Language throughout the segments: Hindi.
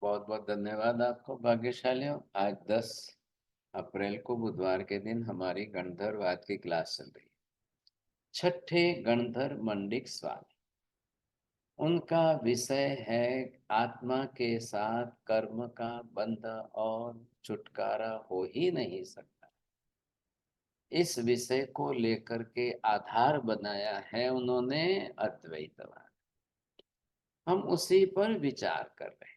बहुत बहुत धन्यवाद आपको भाग्यशालियों। आज 10 अप्रैल को बुधवार के दिन हमारी गणधरवाद की क्लास चल रही है। छठे गणधर मंडिक स्वामी, उनका विषय है आत्मा के साथ कर्म का बंध और छुटकारा हो ही नहीं सकता। इस विषय को लेकर के आधार बनाया है उन्होंने अद्वैतवाद। हम उसी पर विचार कर रहे हैं।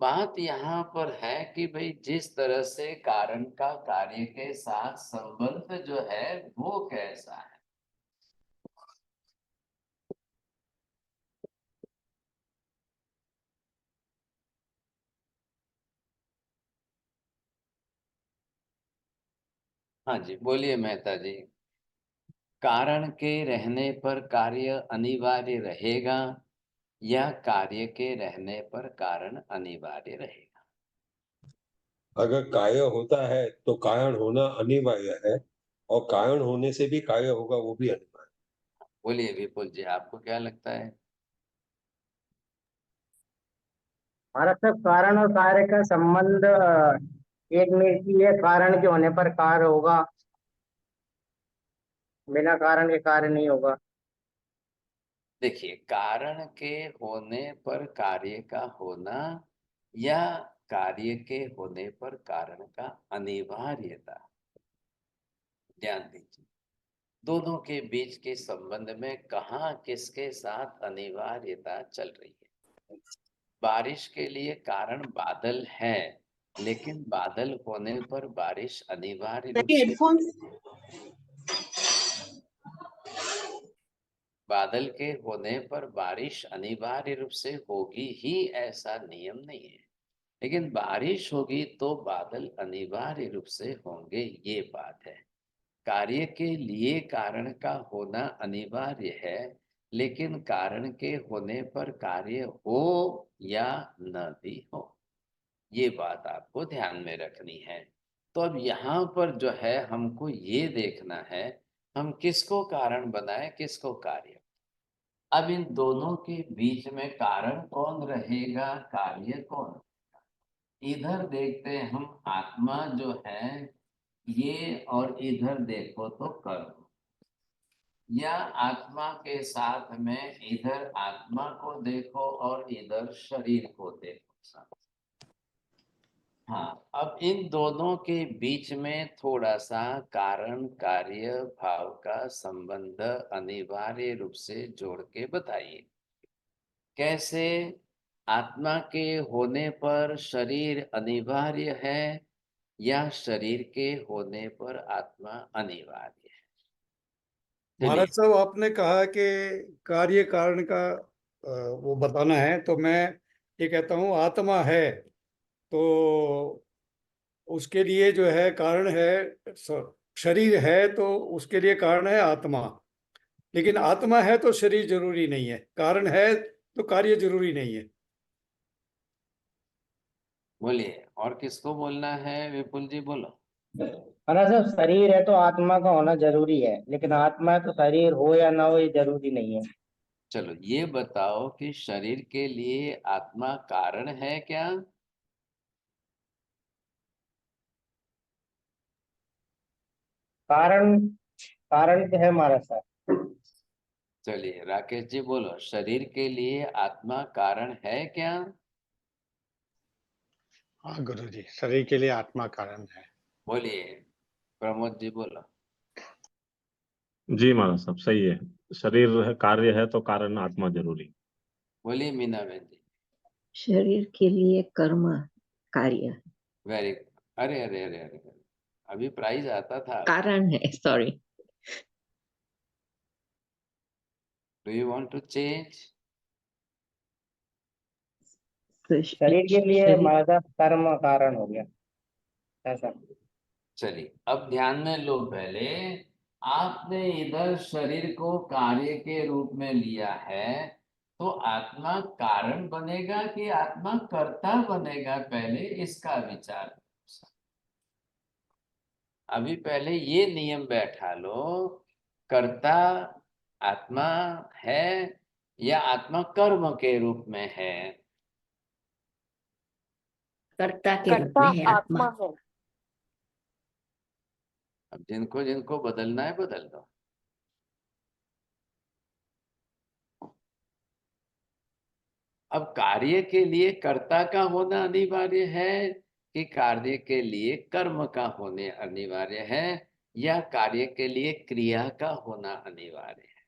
बात यहाँ पर है कि भाई जिस तरह से कारण का कार्य के साथ संबंध जो है वो कैसा है। हाँ जी, बोलिए मेहता जी। कारण के रहने पर कार्य अनिवार्य रहेगा या कार्य के रहने पर कारण अनिवार्य रहेगा? अगर कार्य होता है तो कारण होना अनिवार्य है, और कारण होने से भी कार्य होगा वो भी अनिवार्य। बोलिए विपुल जी, आपको क्या लगता है? हमारा सब कारण और कार्य का संबंध एक निरति है। कारण के होने पर कार्य होगा, बिना कारण के कार्य नहीं होगा। देखिए, कारण के होने पर कार्य का होना या कार्य के होने पर कारण का अनिवार्यता, ध्यान दीजिए। दोनों के बीच के संबंध में कहाँ किसके साथ अनिवार्यता चल रही है। बारिश के लिए कारण बादल है, लेकिन बादल होने पर बारिश अनिवार्य रूप से बादल के होने पर बारिश अनिवार्य रूप से होगी ही, ऐसा नियम नहीं है। लेकिन बारिश होगी तो बादल अनिवार्य रूप से होंगे, ये बात है। कार्य के लिए कारण का होना अनिवार्य है, लेकिन कारण के होने पर कार्य हो या न भी हो, ये बात आपको ध्यान में रखनी है। तो अब यहाँ पर जो है हमको ये देखना है, हम किसको कारण बनाए किसको कार्य। अब इन दोनों के बीच में कारण कौन रहेगा, कार्य कौन? इधर देखते हैं हम, आत्मा जो है ये, और इधर देखो तो कर्म, या आत्मा के साथ में इधर आत्मा को देखो और इधर शरीर को देखो। हाँ, अब इन दोनों के बीच में थोड़ा सा कारण कार्य भाव का संबंध अनिवार्य रूप से जोड़ के बताइए। कैसे? आत्मा के होने पर शरीर अनिवार्य है या शरीर के होने पर आत्मा अनिवार्य है? चलिए। महाराज साहब, आपने कहा कि कार्य कारण का वो बताना है, तो मैं ये कहता हूँ आत्मा है तो उसके लिए जो है कारण है, शरीर है तो उसके लिए कारण है आत्मा। लेकिन आत्मा है तो शरीर जरूरी नहीं है, कारण है तो कार्य जरूरी नहीं है। बोलिए, और किसको बोलना है? विपुल जी बोलो। हमारा सब शरीर है तो आत्मा का होना जरूरी है, लेकिन आत्मा है तो शरीर हो या ना हो ये जरूरी नहीं है। चलो ये बताओ कि शरीर के लिए आत्मा कारण है क्या? कारण कारण तो है हमारा साथ। चलिए राकेश जी बोलो, शरीर के लिए आत्मा कारण है क्या? हाँ गुरु जी, शरीर के लिए आत्मा कारण है। बोलिए प्रमोद जी बोलो। जी महाराज साहब, सही है। शरीर है, कार्य है तो कारण आत्मा जरूरी। बोलिए मीना बहन जी। शरीर के लिए कर्म कार्य वेरी गुड। अरे अरे अरे अरे अरे, अभी प्राइज आता था। कारण है, sorry. Do you want to change? शरीर के लिए हमारा साथ कर्म कारण हो गया ऐसा। चलिए अब ध्यान में लो। पहले आपने इधर शरीर को कार्य के रूप में लिया है, तो आत्मा कारण बनेगा कि आत्मा कर्ता बनेगा, पहले इसका विचार। अभी पहले ये नियम बैठा लो, कर्ता आत्मा है या आत्मा कर्म के रूप में है। कर्ता के रूप कर्ता में है आत्मा। आत्मा है। अब जिनको जिनको बदलना है बदल दो। अब कार्य के लिए कर्ता का होना अनिवार्य है कि कार्य के लिए कर्म का होने अनिवार्य है, या कार्य के लिए क्रिया का होना अनिवार्य है?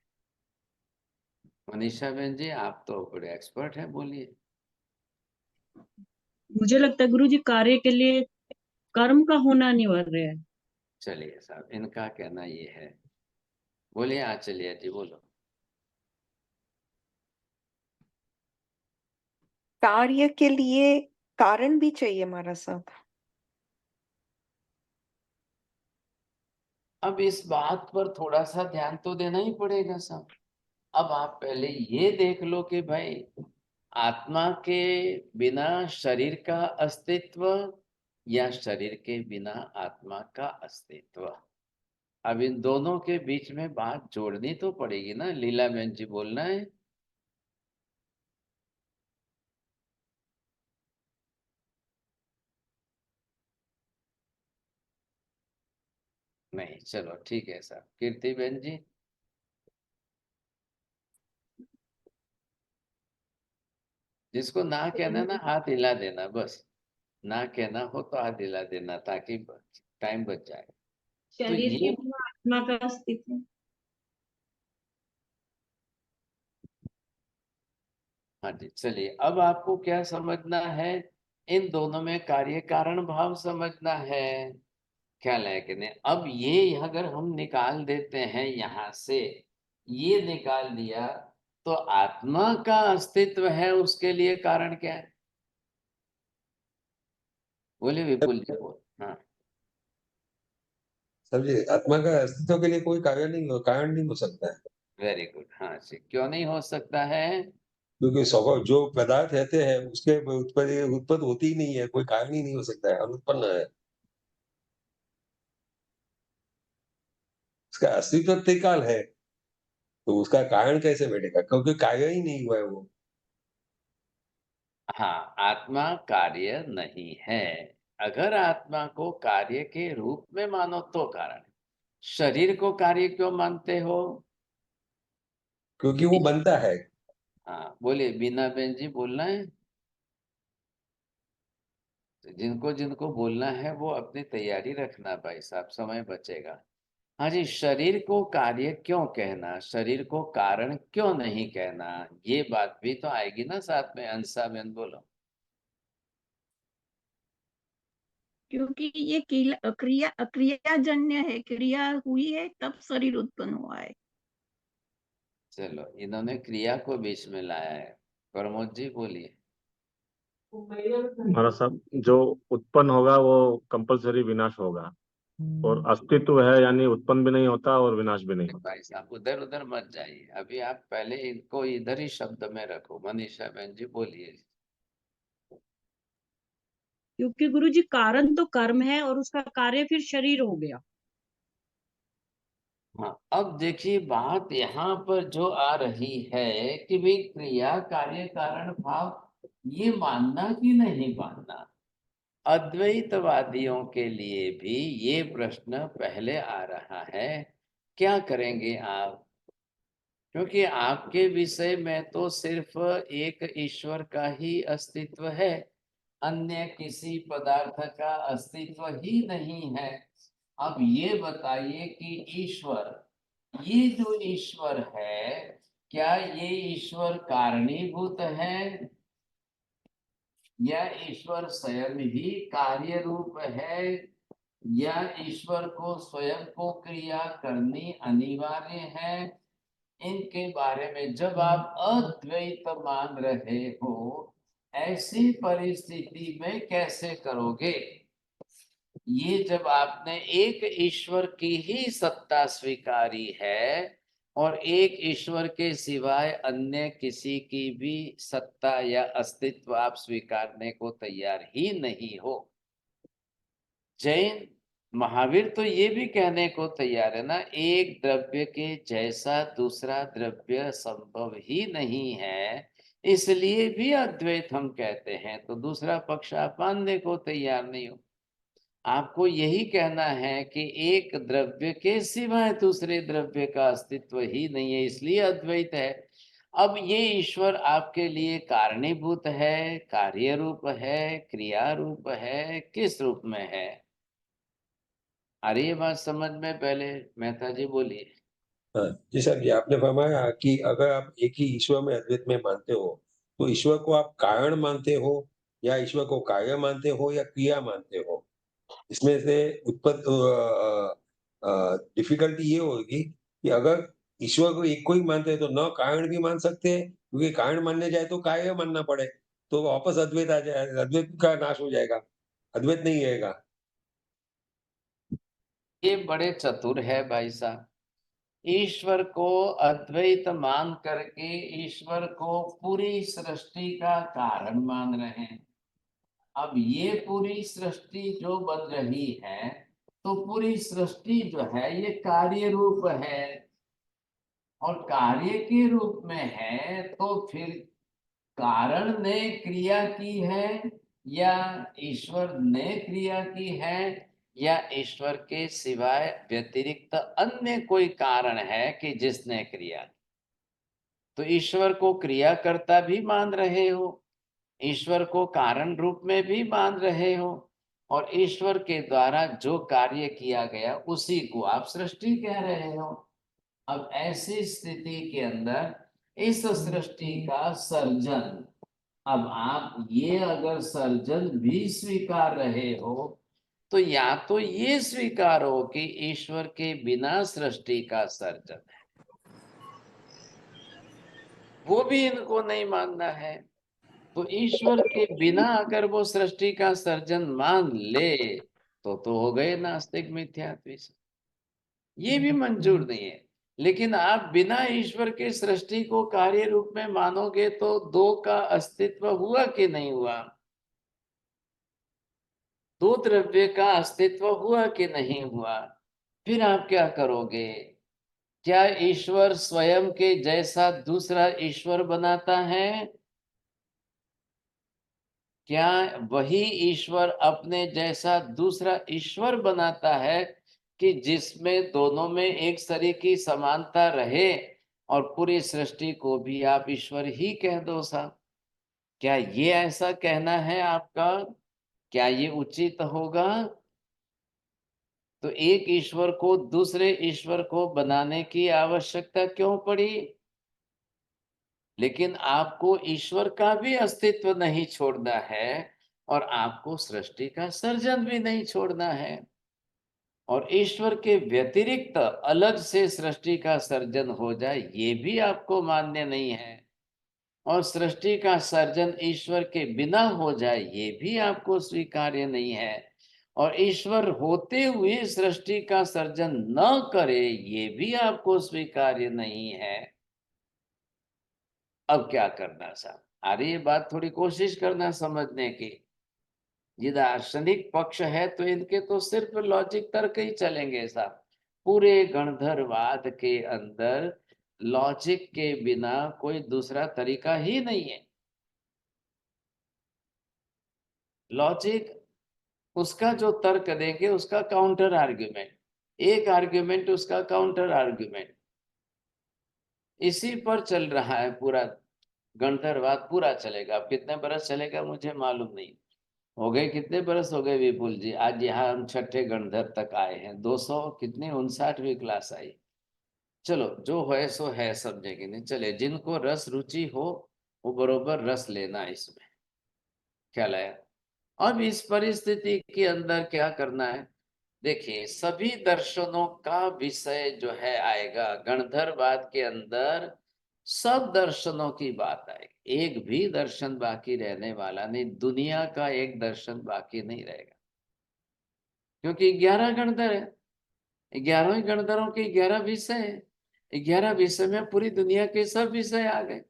मनीषा बहन जी, आप तो बड़े एक्सपर्ट हैं, बोलिए। मुझे लगता है गुरुजी कार्य के लिए कर्म का होना अनिवार्य है। चलिए साहब, इनका कहना ये है। बोलिए आचलिया जी, बोलो। कार्य के लिए कारण भी चाहिए महाराज साहब। अब इस बात पर थोड़ा सा ध्यान तो देना ही पड़ेगा साहब। अब आप पहले ये देख लो कि भाई, आत्मा के बिना शरीर का अस्तित्व या शरीर के बिना आत्मा का अस्तित्व। अब इन दोनों के बीच में बात जोड़नी तो पड़ेगी ना। लीला बहन जी, बोलना है। नहीं, चलो ठीक है साहब। कीर्ति बहन जी, जिसको ना कहना ना हाथ हिला देना बस। ना कहना हो तो हाथ हिला देना, ताकि टाइम बच जाए। तो शरीर के ये, बिना आत्मा का अस्तित्व। हाँ जी, चलिए। अब आपको क्या समझना है? इन दोनों में कार्य कारण भाव समझना है। ख्याल है कि नहीं? अब ये अगर हम निकाल देते हैं यहाँ से, ये निकाल दिया, तो आत्मा का अस्तित्व है, उसके लिए कारण क्या है? बोले विपुल जी, बोल। हाँ, समझिए, आत्मा का अस्तित्व के लिए कोई कारण नहीं हो सकता है, वेरी गुड। हाँ जी, क्यों नहीं हो सकता है? क्योंकि स्वभाव जो पदार्थ रहते हैं उसके उत्पत्ति होती ही नहीं है, कोई कारण ही नहीं हो सकता है, अनुत्पन्न है। उसका अस्तित्व त्रिकाल है, तो उसका कारण कैसे बैठेगा, क्योंकि कार्य ही नहीं हुआ है वो। हाँ, आत्मा कार्य नहीं है। अगर आत्मा को कार्य के रूप में मानो तो कारण। शरीर को कार्य क्यों मानते हो? क्योंकि वो बनता है। हाँ, बोलिए बीना बहन जी, बोलना है। तो जिनको जिनको बोलना है वो अपनी तैयारी रखना भाई साहब, समय बचेगा। हाँ जी, शरीर को कार्य क्यों कहना, शरीर को कारण क्यों नहीं कहना, ये बात भी तो आएगी ना साथ में। अंसा बहन, बोलो। क्योंकि ये क्रियाजन्य है, क्रिया हुई है तब शरीर उत्पन्न हुआ है। चलो, इन्होंने क्रिया को बीच में लाया है। प्रमोद जी, बोलिए। महाराज साहब, जो उत्पन्न होगा वो कंपलसरी विनाश होगा, और अस्तित्व है यानी उत्पन्न भी नहीं होता और विनाश भी नहीं होता। भाई साहब, उधर उधर मत जाइए, अभी आप पहले इनको इधर ही शब्द में रखो। मनीषा बहन जी, बोलिए। क्योंकि गुरुजी कारण तो कर्म है और उसका कार्य फिर शरीर हो गया। हाँ, अब देखिए, बात यहाँ पर जो आ रही है कि भाई क्रिया कार्य कारण भाव, ये मानना कि नहीं मानना। अद्वैतवादियों के लिए भी ये प्रश्न पहले आ रहा है। क्या करेंगे आप? क्योंकि आपके विषय में तो सिर्फ एक ईश्वर का ही अस्तित्व है, अन्य किसी पदार्थ का अस्तित्व ही नहीं है। अब ये बताइए कि ईश्वर, ये जो ईश्वर है, क्या ये ईश्वर कारणीभूत है, या ईश्वर स्वयं ही कार्य रूप है, या ईश्वर को स्वयं को क्रिया करनी अनिवार्य है? इनके बारे में जब आप अद्वैत मान रहे हो, ऐसी परिस्थिति में कैसे करोगे? ये जब आपने एक ईश्वर की ही सत्ता स्वीकारी है और एक ईश्वर के सिवाय अन्य किसी की भी सत्ता या अस्तित्व आप स्वीकारने को तैयार ही नहीं हो। जैन महावीर तो ये भी कहने को तैयार है ना, एक द्रव्य के जैसा दूसरा द्रव्य संभव ही नहीं है, इसलिए भी अद्वैत हम कहते हैं। तो दूसरा पक्ष आप मानने को तैयार नहीं हो। आपको यही कहना है कि एक द्रव्य के सिवाय दूसरे द्रव्य का अस्तित्व ही नहीं है, इसलिए अद्वैत है। अब ये ईश्वर आपके लिए कारणीभूत है, कार्य रूप है, क्रिया रूप है, किस रूप में है? अरे ये बात समझ में पहले मेहता जी बोलिए। हाँ, जी सर, जी आपने फरमाया कि अगर आप एक ही ईश्वर में अद्वैत में मानते हो, तो ईश्वर को आप कारण मानते हो या ईश्वर को कार्य मानते हो या क्रिया मानते हो? इसमें से डिफ़िकल्टी ये होगी कि अगर ईश्वर को एक को ही मानते हैं तो न कारण भी मान सकते हैं, क्योंकि कारण मानने जाए तो कार्य मानना पड़े, तो वापस अद्वैत आ जाए, अद्वैत का नाश हो जाएगा, अद्वैत नहीं रहेगा। ये बड़े चतुर है भाई साहब। ईश्वर को अद्वैत मान करके ईश्वर को पूरी सृष्टि का कारण मान रहे हैं। अब ये पूरी सृष्टि जो बन रही है, तो पूरी सृष्टि जो है ये कार्य रूप है, और कार्य के रूप में है, तो फिर कारण ने क्रिया की है या ईश्वर ने क्रिया की है, या ईश्वर के सिवाय व्यतिरिक्त अन्य कोई कारण है कि जिसने क्रिया की? तो ईश्वर को क्रिया करता भी मान रहे हो, ईश्वर को कारण रूप में भी मान रहे हो, और ईश्वर के द्वारा जो कार्य किया गया उसी को आप सृष्टि कह रहे हो। अब ऐसी स्थिति के अंदर इस सृष्टि का सर्जन, अब आप ये अगर सर्जन भी स्वीकार रहे हो, तो या तो ये स्वीकार हो कि ईश्वर के बिना सृष्टि का सर्जन है, वो भी इनको नहीं मानना है। तो ईश्वर के बिना अगर वो सृष्टि का सर्जन मान ले, तो हो गए नास्तिक मिथ्यात्व। ये भी मंजूर नहीं है। लेकिन आप बिना ईश्वर के सृष्टि को कार्य रूप में मानोगे तो दो का अस्तित्व हुआ कि नहीं हुआ? दो द्रव्य का अस्तित्व हुआ कि नहीं हुआ? फिर आप क्या करोगे? क्या ईश्वर स्वयं के जैसा दूसरा ईश्वर बनाता है? क्या वही ईश्वर अपने जैसा दूसरा ईश्वर बनाता है कि जिसमें दोनों में एक सरीकी समानता रहे, और पूरी सृष्टि को भी आप ईश्वर ही कह दो साहब? क्या ये ऐसा कहना है आपका? क्या ये उचित होगा? तो एक ईश्वर को दूसरे ईश्वर को बनाने की आवश्यकता क्यों पड़ी? लेकिन आपको ईश्वर का भी अस्तित्व नहीं छोड़ना है, और आपको सृष्टि का सर्जन भी नहीं छोड़ना है, और ईश्वर के व्यतिरिक्त अलग से सृष्टि का सर्जन हो जाए ये भी आपको मान्य नहीं है, और सृष्टि का सर्जन ईश्वर के बिना हो जाए ये भी आपको स्वीकार्य नहीं है, और ईश्वर होते हुए सृष्टि का सर्जन न करे ये भी आपको स्वीकार्य नहीं है। अब क्या करना साहब? अरे ये बात थोड़ी कोशिश करना समझने की। ये दार्शनिक पक्ष है तो इनके तो सिर्फ लॉजिक तर्क ही चलेंगे साहब। पूरे गणधरवाद के अंदर लॉजिक के बिना कोई दूसरा तरीका ही नहीं है। लॉजिक उसका जो तर्क देंगे उसका काउंटर आर्ग्यूमेंट, एक आर्ग्यूमेंट उसका काउंटर आर्ग्यूमेंट, इसी पर चल रहा है पूरा गणधरवाद। पूरा चलेगा। अब कितने बरस चलेगा मुझे मालूम नहीं। हो गए कितने बरस हो गए विपुल जी? आज यहाँ हम छठे गणधर तक आए हैं। 200 कितनी 59वीं क्लास आई। चलो जो है सो है, समझेंगे नहीं। चले जिनको रस रुचि हो वो बरोबर रस लेना इसमें। ख्याल आया? अब इस परिस्थिति के अंदर क्या करना है? देखिए सभी दर्शनों का विषय जो है आएगा गणधरवाद के अंदर। सब दर्शनों की बात आएगी, एक भी दर्शन बाकी रहने वाला नहीं। दुनिया का एक दर्शन बाकी नहीं रहेगा, क्योंकि 11 गणधर है। 11 गणधरों के 11 विषय है। 11 विषय में पूरी दुनिया के सब विषय आ गए,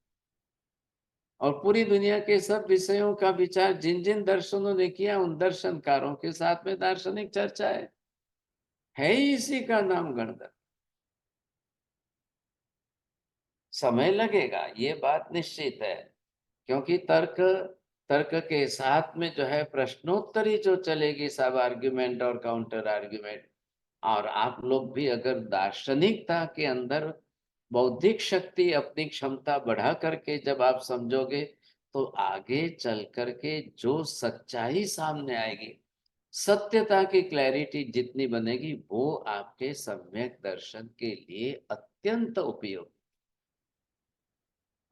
और पूरी दुनिया के सब विषयों का विचार जिन जिन दर्शनों ने किया उन दर्शनकारों के साथ में दार्शनिक चर्चा है ही इसी का नाम गणधर। समय लगेगा, ये बात निश्चित है, क्योंकि तर्क के साथ में जो है प्रश्नोत्तरी जो चलेगी, सब आर्ग्यूमेंट और काउंटर आर्ग्यूमेंट। और आप लोग भी अगर दार्शनिकता के अंदर बौद्धिक शक्ति, अपनी क्षमता बढ़ा करके जब आप समझोगे, तो आगे चल करके जो सच्चाई सामने आएगी, सत्यता की क्लैरिटी जितनी बनेगी, वो आपके सम्यक दर्शन के लिए अत्यंत उपयोगी,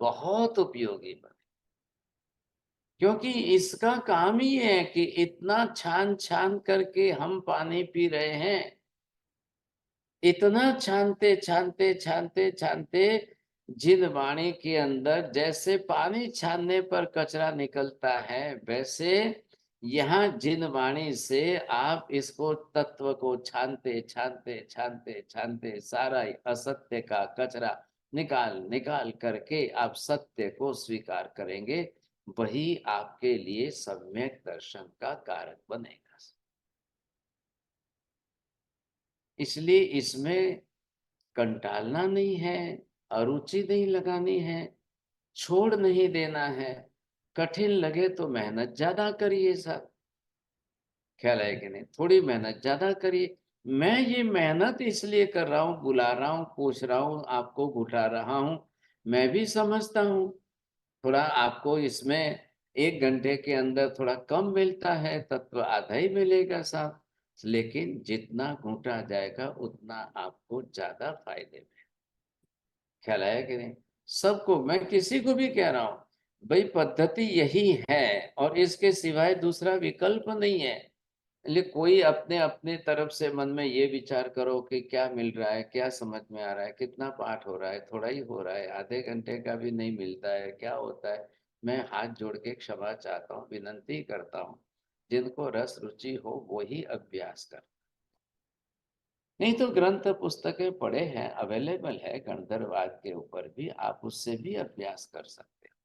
बहुत उपयोगी बने। क्योंकि इसका काम ही है कि इतना छान छान करके हम पानी पी रहे हैं, इतना छानते छानते छानते छानते जिन वाणी के अंदर जैसे पानी छानने पर कचरा निकलता है, वैसे यहाँ जिन वाणी से आप इसको तत्व को छानते छानते छानते छानते सारा असत्य का कचरा निकाल निकाल करके आप सत्य को स्वीकार करेंगे, वही आपके लिए सम्यक दर्शन का कारक बनेगा। इसलिए इसमें कंटालना नहीं है, अरुचि नहीं लगानी है, छोड़ नहीं देना है। कठिन लगे तो मेहनत ज्यादा करिए साहब, ख्याल है कि नहीं? थोड़ी मेहनत ज्यादा करिए। मैं ये मेहनत इसलिए कर रहा हूँ, बुला रहा हूँ, पूछ रहा हूँ, आपको घुटा रहा हूँ। मैं भी समझता हूँ थोड़ा आपको इसमें 1 घंटे के अंदर थोड़ा कम मिलता है, तत्व आधा ही मिलेगा साहब, लेकिन जितना घूटा जाएगा उतना आपको ज्यादा फायदे में। ख्याल आया कि नहीं? सबको, मैं किसी को भी कह रहा हूँ, भाई पद्धति यही है और इसके सिवाय दूसरा विकल्प नहीं है। इसलिए कोई अपने अपने तरफ से मन में ये विचार करो कि क्या मिल रहा है, क्या समझ में आ रहा है, कितना पाठ हो रहा है, थोड़ा ही हो रहा है, आधे घंटे का भी नहीं मिलता है, क्या होता है। मैं हाथ जोड़ के क्षमा चाहता हूँ, विनंती करता हूँ, जिनको रस रुचि हो वो ही अभ्यास कर। नहीं तो ग्रंथ पुस्तकें पढ़े हैं, अवेलेबल है, गणधरवाद के ऊपर भी, आप उससे भी अभ्यास कर सकते हो,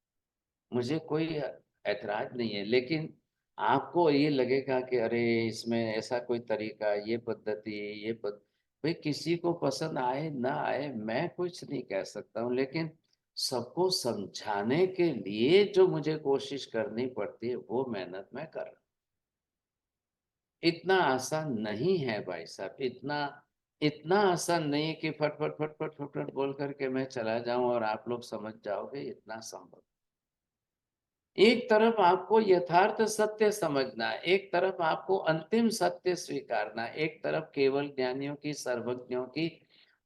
मुझे कोई ऐतराज नहीं है। लेकिन आपको ये लगेगा कि अरे इसमें ऐसा कोई तरीका, ये पद्धति, भाई किसी को पसंद आए ना आए, मैं कुछ नहीं कह सकता हूँ, लेकिन सबको समझाने के लिए जो मुझे कोशिश करनी पड़ती है, वो मेहनत मैं कर रहा हूँ। इतना आसान नहीं है भाई साहब, इतना इतना आसान नहीं है कि फट फट फट फट फट फट बोल करके मैं चला जाऊं और आप लोग समझ जाओगे, इतना संभव। एक तरफ आपको यथार्थ सत्य समझना, एक तरफ आपको अंतिम सत्य स्वीकारना, एक तरफ केवल ज्ञानियों की, सर्वज्ञों की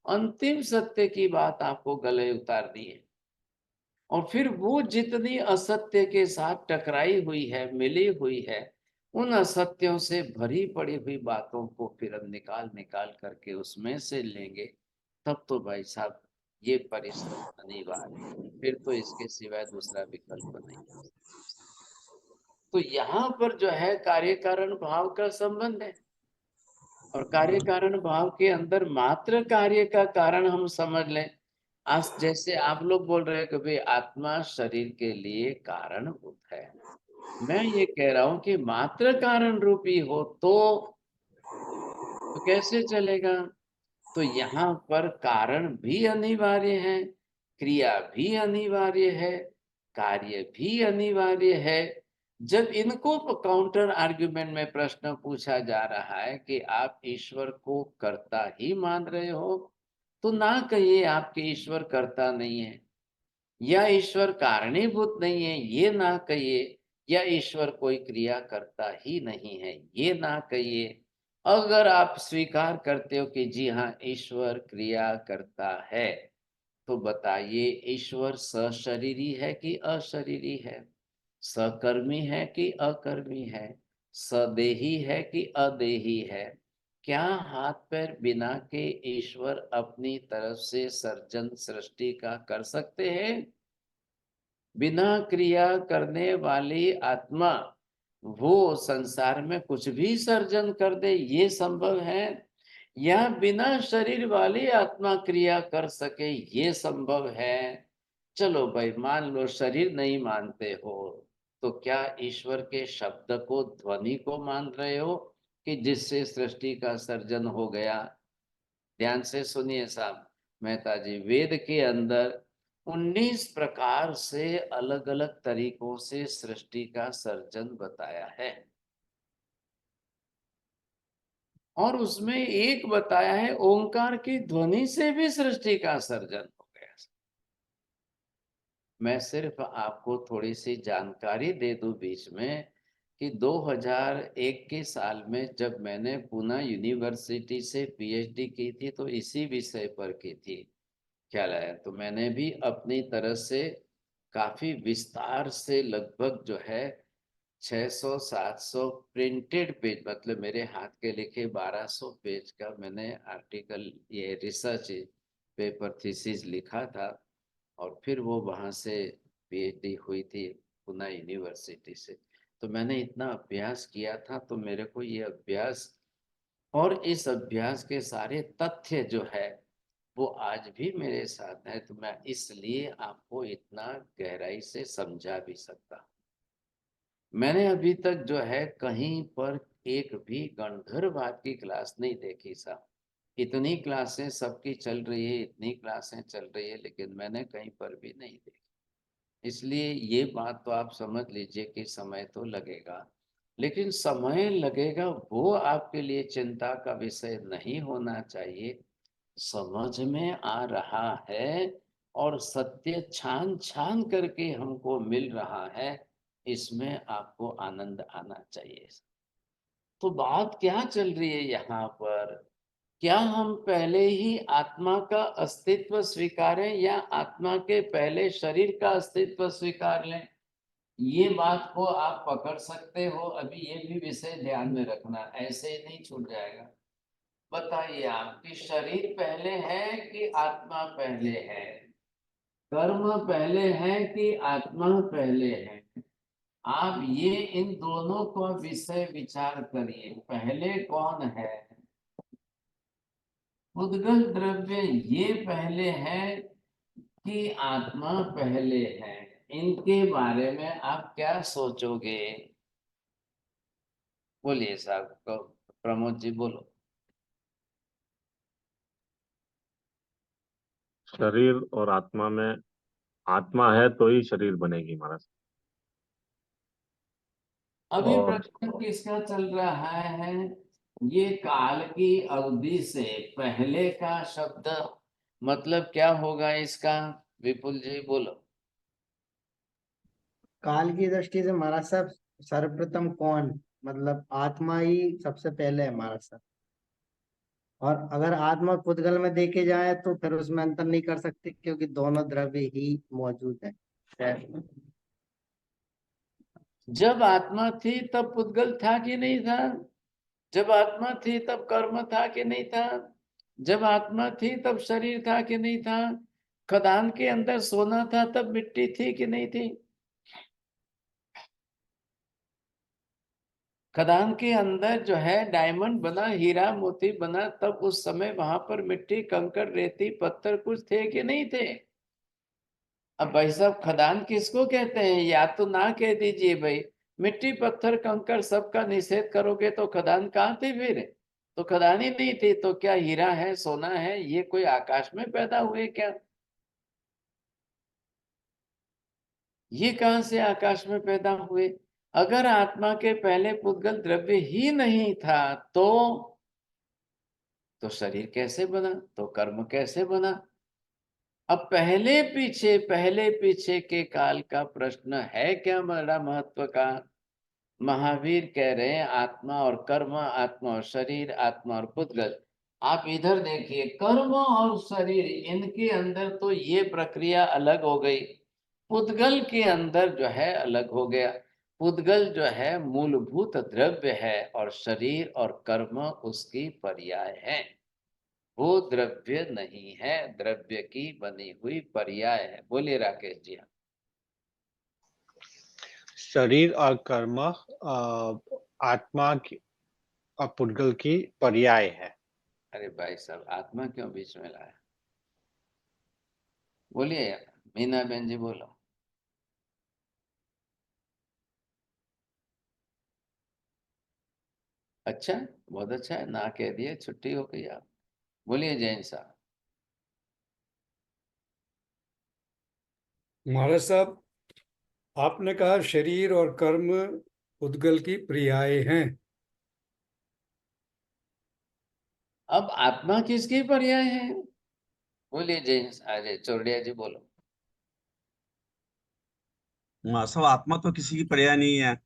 अंतिम सत्य की बात आपको गले उतारनी है। और फिर वो जितनी असत्य के साथ टकराई हुई है, मिली हुई है, उन असत्यों से भरी पड़ी हुई बातों को फिर हम निकाल निकाल करके उसमें से लेंगे, तब तो भाई साहब ये परिश्रम अनिवार्य है, फिर तो इसके सिवाय दूसरा विकल्प नहीं। तो यहाँ पर जो है कार्य कारण भाव का संबंध है, और कार्य कारण भाव के अंदर मात्र कार्य का कारण हम समझ लें। आज जैसे आप लोग बोल रहे हैं कि भाई आत्मा शरीर के लिए कारणभूत है, मैं ये कह रहा हूं कि मात्र कारण रूपी हो तो कैसे चलेगा? तो यहाँ पर कारण भी अनिवार्य है, क्रिया भी अनिवार्य है, कार्य भी अनिवार्य है। जब इनको काउंटर आर्ग्यूमेंट में प्रश्न पूछा जा रहा है कि आप ईश्वर को कर्ता ही मान रहे हो, तो ना कहिए आपके ईश्वर कर्ता नहीं है, या ईश्वर कारणीभूत नहीं है, ये ना कहिए, या ईश्वर कोई क्रिया करता ही नहीं है, ये ना कहिए। अगर आप स्वीकार करते हो कि जी हाँ ईश्वर क्रिया करता है, तो बताइए ईश्वर सशरीरी है कि अशरीरी है, सकर्मी है कि अकर्मी है, सदेही है कि अदेही है? क्या हाथ पैर बिना के ईश्वर अपनी तरफ से सर्जन सृष्टि का कर सकते हैं? बिना क्रिया करने वाली आत्मा वो संसार में कुछ भी सर्जन कर दे, ये संभव है? या बिना शरीर वाली आत्मा क्रिया कर सके, ये संभव है? चलो भाई मान लो शरीर नहीं मानते हो, तो क्या ईश्वर के शब्द को, ध्वनि को मान रहे हो कि जिससे सृष्टि का सर्जन हो गया? ध्यान से सुनिए साहब, मेहता जी, वेद के अंदर 19 प्रकार से अलग अलग तरीकों से सृष्टि का सर्जन बताया है, और उसमें एक बताया है ओंकार की ध्वनि से भी सृष्टि का सर्जन हो गया। मैं सिर्फ आपको थोड़ी सी जानकारी दे दूं बीच में कि 2001 के साल में जब मैंने पुणे यूनिवर्सिटी से पीएचडी की थी तो इसी विषय पर की थी, ख्याल आया। तो मैंने भी अपनी तरह से काफी विस्तार से लगभग जो है 600-700 प्रिंटेड पेज, मतलब मेरे हाथ के लिखे 1200 पेज का मैंने आर्टिकल, ये रिसर्च पेपर थीसिस लिखा था, और फिर वो वहाँ से पीएचडी हुई थी पुणे यूनिवर्सिटी से। तो मैंने इतना अभ्यास किया था, तो मेरे को ये अभ्यास और इस अभ्यास के सारे तथ्य जो है वो आज भी मेरे साथ है, तो मैं इसलिए आपको इतना गहराई से समझा भी सकता हूँ। मैंने अभी तक जो है कहीं पर एक भी गणधरवाद की क्लास नहीं देखी साहब। इतनी क्लासें सबकी चल रही है, इतनी क्लासें चल रही है, लेकिन मैंने कहीं पर भी नहीं देखी। इसलिए ये बात तो आप समझ लीजिए कि समय तो लगेगा, लेकिन समय लगेगा वो आपके लिए चिंता का विषय नहीं होना चाहिए। समझ में आ रहा है और सत्य छान छान करके हमको मिल रहा है, इसमें आपको आनंद आना चाहिए। तो बात क्या चल रही है यहाँ पर? क्या हम पहले ही आत्मा का अस्तित्व स्वीकारें या आत्मा के पहले शरीर का अस्तित्व स्वीकार लें? ये बात को आप पकड़ सकते हो। अभी ये भी विषय ध्यान में रखना, ऐसे ही नहीं छूट जाएगा। बताइए आप कि शरीर पहले है कि आत्मा पहले है? कर्म पहले है कि आत्मा पहले है? आप ये इन दोनों को विषय विचार करिए, पहले कौन है? उद्गल द्रव्य ये पहले है कि आत्मा पहले है? इनके बारे में आप क्या सोचोगे? बोलिए साहब, प्रमोद जी बोलो। शरीर और आत्मा में, आत्मा है तो ही शरीर बनेगी महाराज। अभी और प्रश्न किसका चल रहा है? ये काल की अवधि से पहले का शब्द मतलब क्या होगा इसका? विपुल जी बोलो। काल की दृष्टि से महाराज साहब सर्वप्रथम कौन, मतलब आत्मा ही सबसे पहले है महाराज साहब। और अगर आत्मा पुद्गल में देखे जाए तो फिर उसमें अंतर नहीं कर सकते, क्योंकि दोनों द्रव्य ही मौजूद है। जब आत्मा थी तब पुद्गल था कि नहीं था? जब आत्मा थी तब कर्म था कि नहीं था? जब आत्मा थी तब शरीर था कि नहीं था? खदान के अंदर सोना था तब मिट्टी थी कि नहीं थी? खदान के अंदर जो है डायमंड बना, हीरा मोती बना, तब उस समय वहां पर मिट्टी कंकड़ रेती पत्थर कुछ थे कि नहीं थे? अब भाई साहब खदान किसको कहते हैं? या तो ना कह दीजिए भाई, मिट्टी पत्थर कंकड़ सबका निषेध करोगे तो खदान कहाँ थी फिर? तो खदान ही नहीं थी तो क्या हीरा है, सोना है, ये कोई आकाश में पैदा हुए क्या? ये कहां से आकाश में पैदा हुए? अगर आत्मा के पहले पुद्गल द्रव्य ही नहीं था तो शरीर कैसे बना? तो कर्म कैसे बना? अब पहले पीछे के काल का प्रश्न है क्या बड़ा महत्व का? महावीर कह रहे हैं आत्मा और कर्म, आत्मा और शरीर, आत्मा और पुद्गल। आप इधर देखिए, कर्म और शरीर इनके अंदर तो ये प्रक्रिया अलग हो गई, पुद्गल के अंदर जो है अलग हो गया। पुद्गल जो है मूलभूत द्रव्य है और शरीर और कर्म उसकी पर्याय है। वो द्रव्य नहीं है, द्रव्य की बनी हुई पर्याय है। बोलिए राकेश जी। शरीर और कर्म आत्मा की और पुद्गल की पर्याय है। अरे भाई साहब, आत्मा क्यों बीच में लाया? बोलिए मीना बहन जी बोलो। अच्छा, बहुत अच्छा है, ना कह दिए, छुट्टी हो गई। आप बोलिए जैन साहब। महाराज साहब, आपने कहा शरीर और कर्म उद्गल की पर्याय हैं। अब आत्मा किसकी पर्याय है? बोलिए जय। अरे चौड़िया जी बोलो। सब आत्मा तो किसी की पर्याय नहीं है।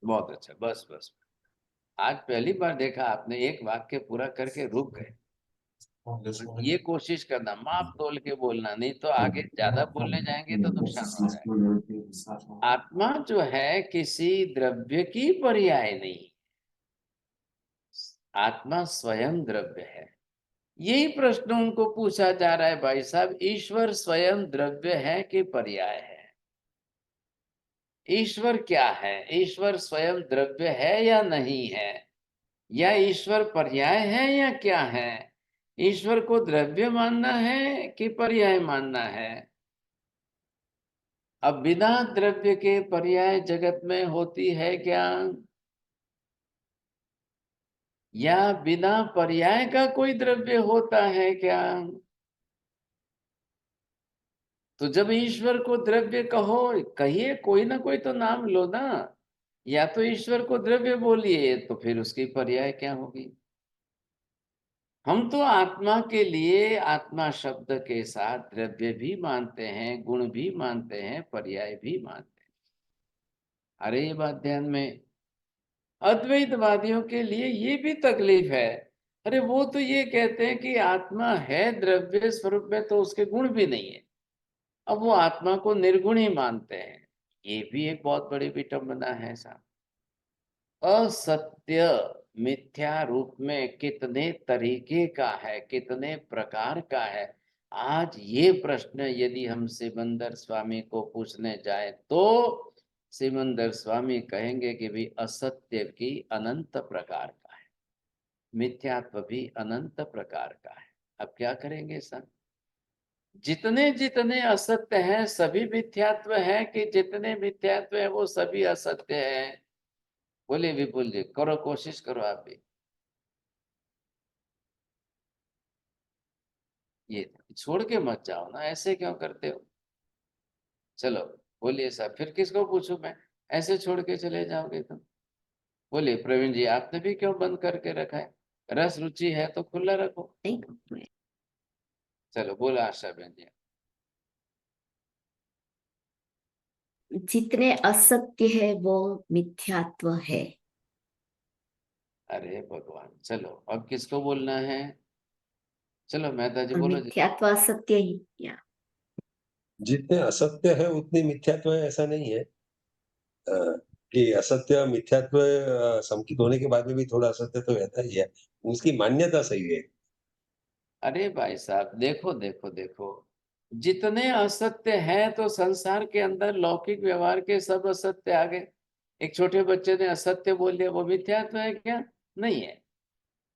बहुत अच्छा, बस बस। आज पहली बार देखा आपने एक वाक्य पूरा करके रुक गए। ये कोशिश करना माप तोल के बोलना, नहीं तो आगे ज्यादा बोलने जाएंगे तो नुकसान हो जाएगा। आत्मा जो है किसी द्रव्य की पर्याय नहीं, आत्मा स्वयं द्रव्य है। यही प्रश्न उनको पूछा जा रहा है, भाई साहब ईश्वर स्वयं द्रव्य है कि पर्याय है? ईश्वर क्या है? ईश्वर स्वयं द्रव्य है या नहीं है, या ईश्वर पर्याय है या क्या है? ईश्वर को द्रव्य मानना है कि पर्याय मानना है? अब बिना द्रव्य के पर्याय जगत में होती है क्या, या बिना पर्याय का कोई द्रव्य होता है क्या? तो जब ईश्वर को द्रव्य कहो, कहिए कोई ना कोई तो नाम लो ना। या तो ईश्वर को द्रव्य बोलिए, तो फिर उसकी पर्याय क्या होगी? हम तो आत्मा के लिए आत्मा शब्द के साथ द्रव्य भी मानते हैं, गुण भी मानते हैं, पर्याय भी मानते हैं। अरे ये बात ध्यान में, अद्वैतवादियों के लिए ये भी तकलीफ है। अरे वो तो ये कहते हैं कि आत्मा है द्रव्य स्वरूप में, तो उसके गुण भी नहीं है। अब वो आत्मा को निर्गुण ही मानते हैं। ये भी एक बहुत बड़ी विडंबना है साहब। असत्य मिथ्या रूप में कितने तरीके का है, कितने प्रकार का है। आज ये प्रश्न यदि हम सिमंदर स्वामी को पूछने जाए तो सिमंदर स्वामी कहेंगे कि भी असत्य की अनंत प्रकार का है, मिथ्यात्व भी अनंत प्रकार का है। अब क्या करेंगे सर? जितने जितने असत्य हैं सभी मिथ्यात्व है, कि जितने मिथ्यात्व है वो सभी असत्य है? बोलिए विपुल जी, करो, कोशिश करो आप भी। ये छोड़ के मत जाओ ना, ऐसे क्यों करते हो? चलो बोलिए साहब, फिर किसको पूछूं मैं? ऐसे छोड़ के चले जाओगे तुम। बोलिए प्रवीण जी, आपने भी क्यों बंद करके रखा है? रस रुचि है तो खुला रखो। चलो बोला आशा बहन जी। जितने असत्य है वो मिथ्यात्व है। अरे भगवान, चलो अब किसको बोलना है? चलो मेहता जी और बोलो जी। मिथ्यात्व असत्य ही या जितने असत्य है उतने मिथ्यात्व है, ऐसा नहीं है। कि असत्य मिथ्यात्व संकित होने के बाद में भी थोड़ा असत्य तो रहता ही है, उसकी मान्यता सही है। अरे भाई साहब देखो देखो देखो, जितने असत्य हैं तो संसार के अंदर लौकिक व्यवहार के सब असत्य आ गए। एक छोटे बच्चे ने असत्य बोल दिया, वो मिथ्यात्व है क्या? नहीं है।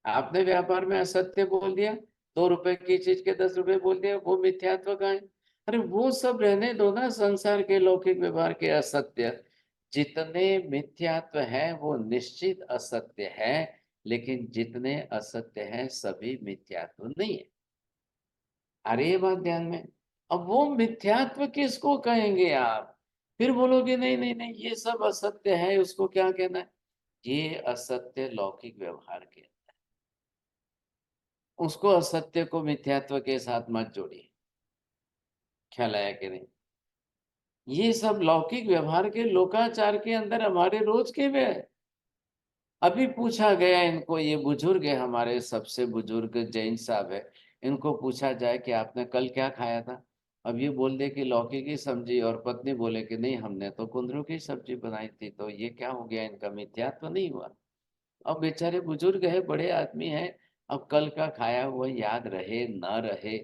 आपने व्यापार में असत्य बोल दिया, 2 रुपए की चीज के 10 रुपए बोल दिया, वो मिथ्यात्व का है? अरे वो सब रहने दो ना, संसार के लौकिक व्यवहार के असत्य। जितने मिथ्यात्व है वो निश्चित असत्य है, लेकिन जितने असत्य हैं सभी मिथ्यात्व नहीं है। अरे ये बात ध्यान में। अब वो मिथ्यात्व किसको कहेंगे आप? फिर बोलोगे नहीं नहीं नहीं ये सब असत्य है, उसको क्या कहना है? ये असत्य लौकिक व्यवहार के, उसको असत्य को मिथ्यात्व के साथ मत जोड़िए। ख्याल आया कि नहीं? ये सब लौकिक व्यवहार के लोकाचार के अंदर हमारे रोज के वे है। अभी पूछा गया इनको, ये बुजुर्ग है हमारे, सबसे बुजुर्ग जैन साहब है, इनको पूछा जाए कि आपने कल क्या खाया था? अब ये बोल दे कि लौकी की सब्जी, और पत्नी बोले कि नहीं हमने तो कुंदरू की सब्जी बनाई थी। तो ये क्या हो गया, इनका मिथ्यात्व नहीं हुआ? अब बेचारे बुजुर्ग है, बड़े आदमी है, अब कल का खाया हुआ याद रहे न रहे,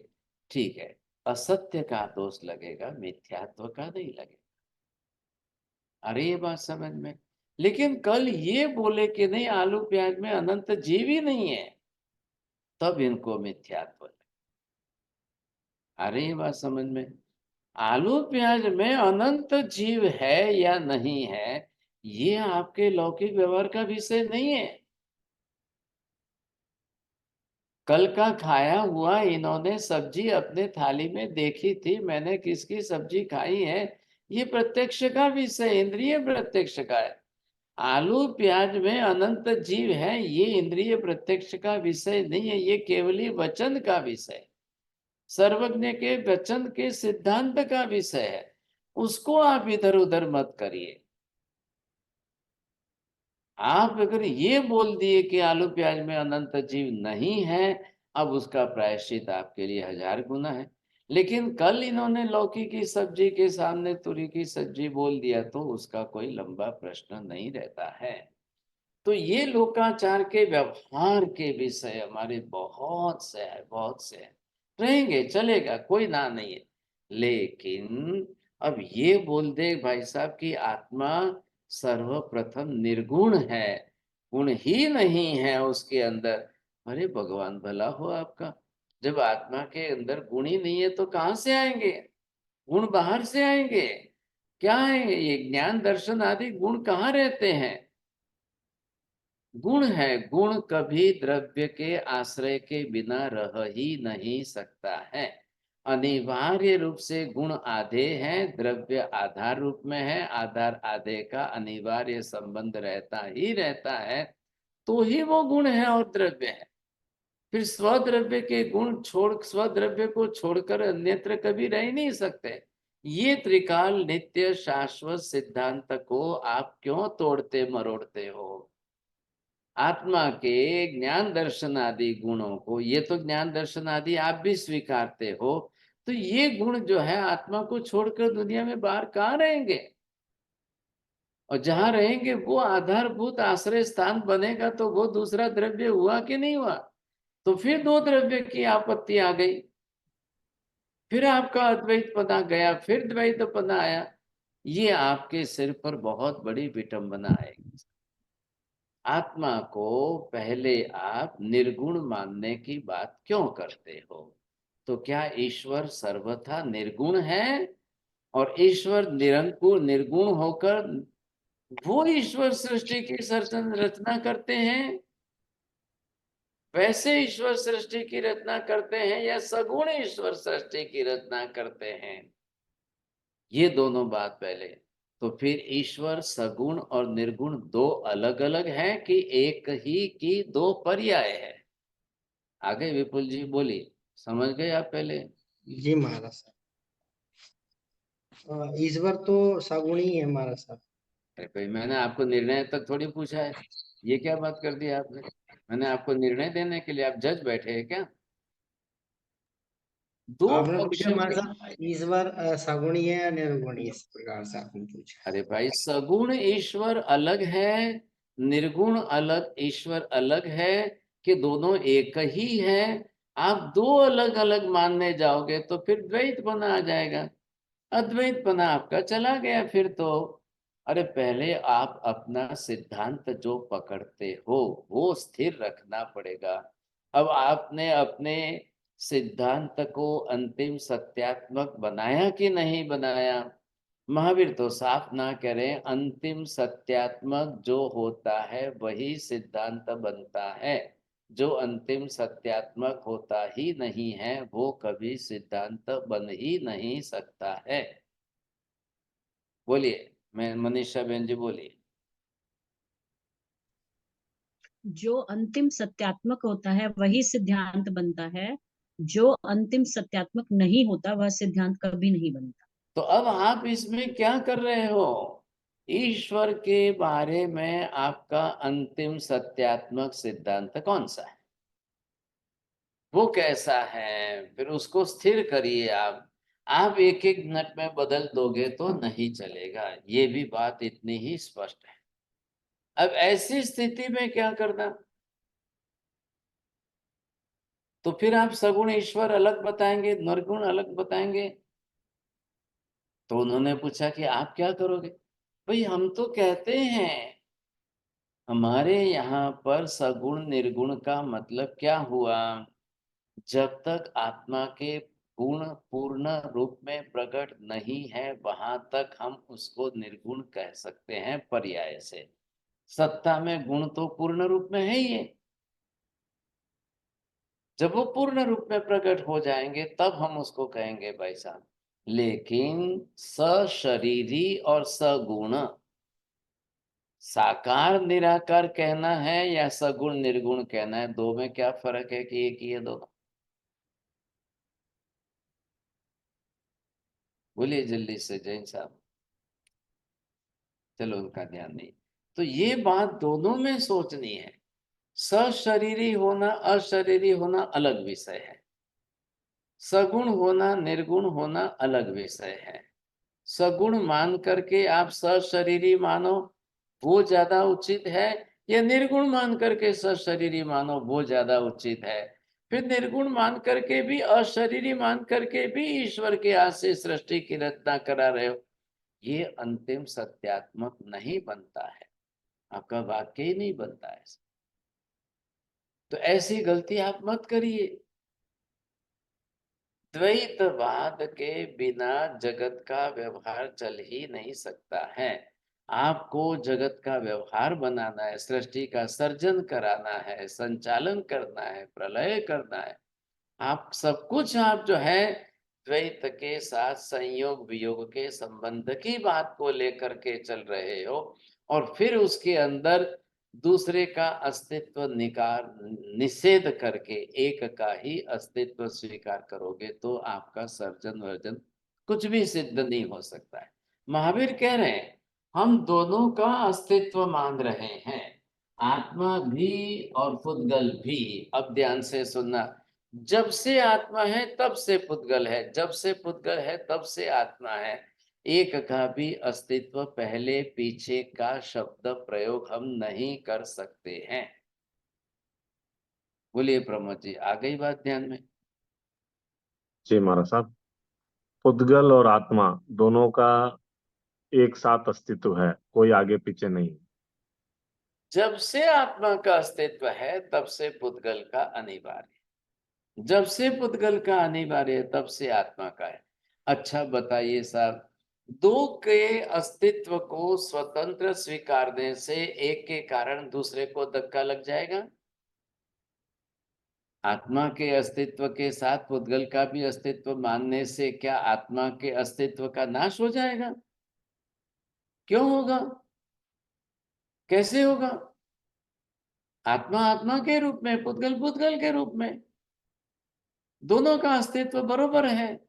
ठीक है, असत्य का दोष लगेगा, मिथ्यात्व का नहीं लगेगा। अरे ये बात समझ में। लेकिन कल ये बोले कि नहीं आलू प्याज में अनंत जीव ही नहीं है, तब इनको मिथ्यात्व लगे। अरे ये बात समझ में। आलू प्याज में अनंत जीव है या नहीं है, ये आपके लौकिक व्यवहार का विषय नहीं है। कल का खाया हुआ इन्होंने सब्जी अपने थाली में देखी थी, मैंने किसकी सब्जी खाई है, ये प्रत्यक्ष का विषय, इंद्रिय प्रत्यक्ष का है। आलू प्याज में अनंत जीव है, ये इंद्रिय प्रत्यक्ष का विषय नहीं है, ये केवली वचन का विषय, सर्वज्ञ के वचन के सिद्धांत का विषय है। उसको आप इधर उधर मत करिए। आप अगर ये बोल दिए कि आलू प्याज में अनंत जीव नहीं है, अब उसका प्रायश्चित आपके लिए 1000 गुना है। लेकिन कल इन्होंने लौकी की सब्जी के सामने तुरी की सब्जी बोल दिया तो उसका कोई लंबा प्रश्न नहीं रहता है। तो ये लोकाचार के व्यवहार के विषय हमारे बहुत से है, बहुत से है, रहेंगे, चलेगा, कोई ना नहीं है। लेकिन अब ये बोल दे भाई साहब कि आत्मा सर्वप्रथम निर्गुण है, गुण ही नहीं है उसके अंदर। अरे भगवान भला हो आपका, जब आत्मा के अंदर गुण ही नहीं है तो कहां से आएंगे गुण? बाहर से आएंगे क्या? आएंगे ये ज्ञान दर्शन आदि गुण कहाँ रहते हैं? गुण है, गुण कभी द्रव्य के आश्रय के बिना रह ही नहीं सकता है। अनिवार्य रूप से गुण आधे हैं, द्रव्य आधार रूप में है, आधार आधे का अनिवार्य संबंध रहता ही रहता है, तो ही वो गुण है और द्रव्य है। फिर स्वद्रव्य के गुण छोड़, स्वद्रव्य को छोड़कर अन्यत्र कभी रह ही नहीं सकते। ये त्रिकाल नित्य शाश्वत सिद्धांत को आप क्यों तोड़ते मरोड़ते हो? आत्मा के ज्ञान दर्शन आदि गुणों को, ये तो ज्ञान दर्शन आदि आप भी स्वीकारते हो, तो ये गुण जो है आत्मा को छोड़कर दुनिया में बाहर कहाँ रहेंगे? और जहां रहेंगे वो आधारभूत आश्रय स्थान बनेगा, तो वो दूसरा द्रव्य हुआ कि नहीं हुआ? तो फिर दो द्रव्य की आपत्ति आ गई, फिर आपका अद्वैत पना गया, फिर द्वैत पना आया। ये आपके सिर पर बहुत बड़ी विटंबना आएगी। आत्मा को पहले आप निर्गुण मानने की बात क्यों करते हो? तो क्या ईश्वर सर्वथा निर्गुण है? और ईश्वर निरंकुर निर्गुण होकर वो ईश्वर सृष्टि की रचना करते हैं? वैसे ईश्वर सृष्टि की रचना करते हैं या सगुण ईश्वर सृष्टि की रचना करते हैं? ये दोनों बात पहले। तो फिर ईश्वर सगुण और निर्गुण दो अलग अलग हैं कि एक ही की दो पर्याय है? आगे विपुल जी बोलिए, समझ गए आप पहले? जी महाराज साहब, ईश्वर तो सगुण ही है महाराज साहब। अरे भाई, मैंने आपको निर्णय तक थोड़ी पूछा है, ये क्या बात कर दी आपने? मैंने आपको निर्णय देने के लिए, आप जज बैठे हैं क्या? दो आपने पक्ष पूछा महाराज के। साहब ईश्वर सगुणी है या निर्गुणी, इस प्रकार से आपने पूछा। अरे भाई, सगुण ईश्वर अलग है, निर्गुण अलग ईश्वर अलग है, कि दोनों एक ही है? आप दो अलग अलग मानने जाओगे तो फिर द्वैत बना आ जाएगा, अद्वैत बना आपका चला गया फिर तो। अरे पहले आप अपना सिद्धांत जो पकड़ते हो वो स्थिर रखना पड़ेगा। अब आपने अपने सिद्धांत को अंतिम सत्यात्मक बनाया कि नहीं बनाया? महावीर तो साफ ना करें, अंतिम सत्यात्मक जो होता है वही सिद्धांत बनता है, जो अंतिम सत्यात्मक होता ही नहीं है वो कभी सिद्धांत बन ही नहीं सकता है। बोलिए, मैं मनीषा बहन जी बोलिए। जो अंतिम सत्यात्मक होता है वही सिद्धांत बनता है, जो अंतिम सत्यात्मक नहीं होता वह सिद्धांत कभी नहीं बनता। तो अब आप इसमें क्या कर रहे हो? ईश्वर के बारे में आपका अंतिम सत्यात्मक सिद्धांत कौन सा है? वो कैसा है? फिर उसको स्थिर करिए। आप एक एक मिनट में बदल दोगे तो नहीं चलेगा, ये भी बात इतनी ही स्पष्ट है। अब ऐसी स्थिति में क्या करना? तो फिर आप सगुण ईश्वर अलग बताएंगे, निर्गुण अलग बताएंगे। तो उन्होंने पूछा कि आप क्या करोगे? भाई हम तो कहते हैं, हमारे यहाँ पर सगुण निर्गुण का मतलब क्या हुआ? जब तक आत्मा के गुण पूर्ण रूप में प्रकट नहीं है वहां तक हम उसको निर्गुण कह सकते हैं पर्याय से। सत्ता में गुण तो पूर्ण रूप में है ही है, जब वो पूर्ण रूप में प्रकट हो जाएंगे तब हम उसको कहेंगे भाई साहब। लेकिन सशरीरी और सगुण, साकार निराकार कहना है या सगुण निर्गुण कहना है, दो में क्या फर्क है कि एक ही है दोनों? बोलिए जल्दी से जैन साहब। चलो उनका ध्यान नहीं। तो ये बात दोनों में सोचनी है। सशरीरी होना अशरीरी होना अलग विषय है, सगुण होना निर्गुण होना अलग विषय है। सगुण मान करके आप सशरीरी मानो वो ज्यादा उचित है, या निर्गुण मान करके सशरीरी मानो वो ज्यादा उचित है? फिर निर्गुण मान करके भी अशरीरी मान करके भी ईश्वर के हाथ से सृष्टि की रचना करा रहे हो, ये अंतिम सत्यात्मक नहीं बनता है, आपका वाक्य ही नहीं बनता है। तो ऐसी गलती आप मत करिए। द्वैतवाद के बिना जगत का व्यवहार चल ही नहीं सकता है। आपको जगत का व्यवहार बनाना है, सृष्टि का सर्जन कराना है, संचालन करना है, प्रलय करना है। आप सब कुछ आप जो है द्वैत के साथ संयोग वियोग के संबंध की बात को लेकर के चल रहे हो, और फिर उसके अंदर दूसरे का अस्तित्व निषेध करके एक का ही अस्तित्व स्वीकार करोगे तो आपका सर्जन वर्जन कुछ भी सिद्ध नहीं हो सकता है। महावीर कह रहे हैं हम दोनों का अस्तित्व मान रहे हैं, आत्मा भी और पुद्गल भी। अब ध्यान से सुनना, जब से आत्मा है तब से पुद्गल है, जब से पुद्गल है तब से आत्मा है। एक का भी अस्तित्व पहले पीछे का शब्द प्रयोग हम नहीं कर सकते हैं। बोलिए प्रमोद जी, आ गई बात ध्यान में? जी महाराज साहब, पुद्गल और आत्मा दोनों का एक साथ अस्तित्व है, कोई आगे पीछे नहीं। जब से आत्मा का अस्तित्व है तब से पुद्गल का अनिवार्य, जब से पुद्गल का अनिवार्य है तब से आत्मा का है। अच्छा बताइए साहब, दो के अस्तित्व को स्वतंत्र स्वीकारने से एक के कारण दूसरे को धक्का लग जाएगा? आत्मा के अस्तित्व के साथ पुद्गल का भी अस्तित्व मानने से क्या आत्मा के अस्तित्व का नाश हो जाएगा? क्यों होगा? कैसे होगा? आत्मा आत्मा के रूप में, पुद्गल पुद्गल के रूप में, दोनों का अस्तित्व बरोबर है।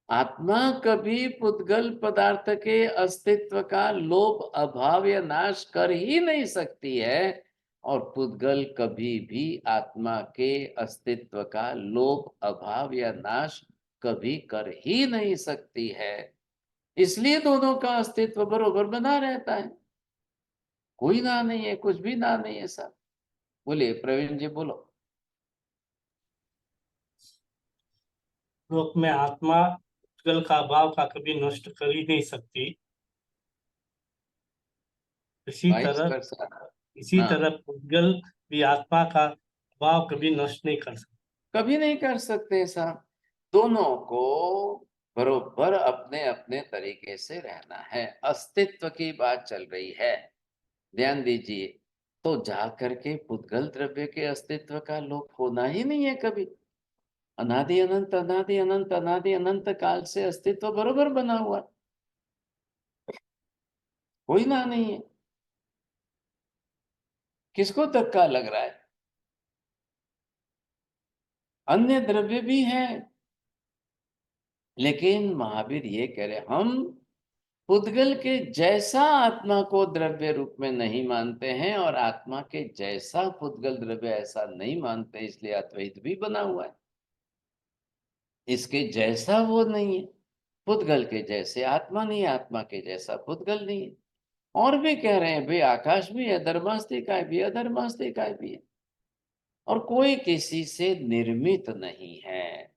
आत्मा कभी पुद्गल पदार्थ के अस्तित्व का लोप अभाव या नाश कर ही नहीं सकती है, और पुद्गल कभी भी आत्मा के अस्तित्व का लोप अभाव या नाश कभी कर ही नहीं सकती है। इसलिए दोनों का अस्तित्व बरोबर बना रहता है, कोई ना नहीं है, कुछ भी ना नहीं है साहब। बोलिए प्रवीण जी, बोलो। लोक में आत्मा पुद्गल का अभाव का कभी नष्ट कर ही नहीं सकती। इसी हाँ, तरह पुद्गल भी आत्मा का अभाव कभी नष्ट नहीं कर सकता। कभी नहीं कर सकते साहब। दोनों को बरोबर अपने अपने तरीके से रहना है, अस्तित्व की बात चल रही है, ध्यान दीजिए। तो जा करके पुद्गल द्रव्य के अस्तित्व का लोप होना ही नहीं है कभी। अनादि अनंत अनादि अनंत अनादि अनंत काल से अस्तित्व बरोबर बना हुआ, कोई ना नहीं है। किसको धक्का लग रहा है? अन्य द्रव्य भी है, लेकिन महावीर ये कह रहे हम पुद्गल के जैसा आत्मा को द्रव्य रूप में नहीं मानते हैं, और आत्मा के जैसा पुद्गल द्रव्य ऐसा नहीं मानते, इसलिए अद्वैत भी बना हुआ है। इसके जैसा वो नहीं है, पुद्गल के जैसे आत्मा नहीं है, आत्मा के जैसा पुद्गल नहीं है। और भी कह रहे हैं भाई आकाश भी है, धर्मास्तिकाय भी है, अधर्मास्तिकाय भी है, और कोई किसी से निर्मित नहीं है।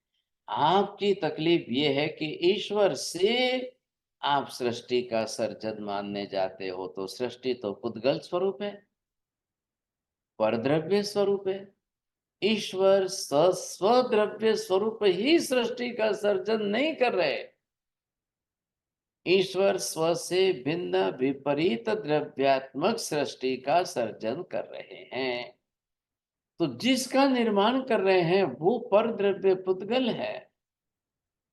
आपकी तकलीफ ये है कि ईश्वर से आप सृष्टि का सर्जन मानने जाते हो, तो सृष्टि तो पुद्गल स्वरूप है, परद्रव्य स्वरूप है। ईश्वर स्वद्रव्य स्वरूप ही सृष्टि का सर्जन नहीं कर रहे। ईश्वर स्व से भिन्न विपरीत द्रव्यात्मक सृष्टि का सर्जन कर रहे हैं। तो जिसका निर्माण कर रहे हैं वो पर द्रव्य पुद्गल है,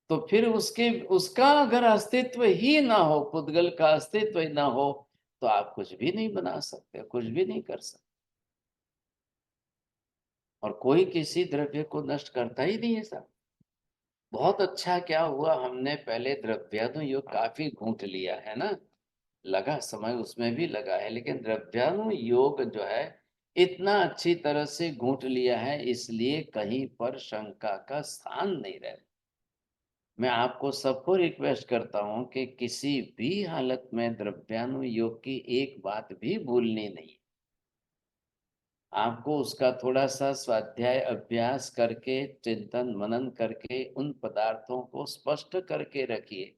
तो फिर उसका अगर अस्तित्व ही ना हो, पुद्गल का अस्तित्व ही ना हो, तो आप कुछ भी नहीं बना सकते, कुछ भी नहीं कर सकते। और कोई किसी द्रव्य को नष्ट करता ही नहीं है साहब। बहुत अच्छा क्या हुआ, हमने पहले द्रव्यानुयोग काफी घूंट लिया है ना, लगा समय उसमें भी लगा है, लेकिन द्रव्यानुयोग जो है इतना अच्छी तरह से घूंट लिया है, इसलिए कहीं पर शंका का स्थान नहीं रहे। मैं आपको सबको रिक्वेस्ट करता हूं कि किसी भी हालत में द्रव्यानुयोग की एक बात भी भूलनी नहीं। आपको उसका थोड़ा सा स्वाध्याय अभ्यास करके, चिंतन मनन करके उन पदार्थों को स्पष्ट करके रखिए।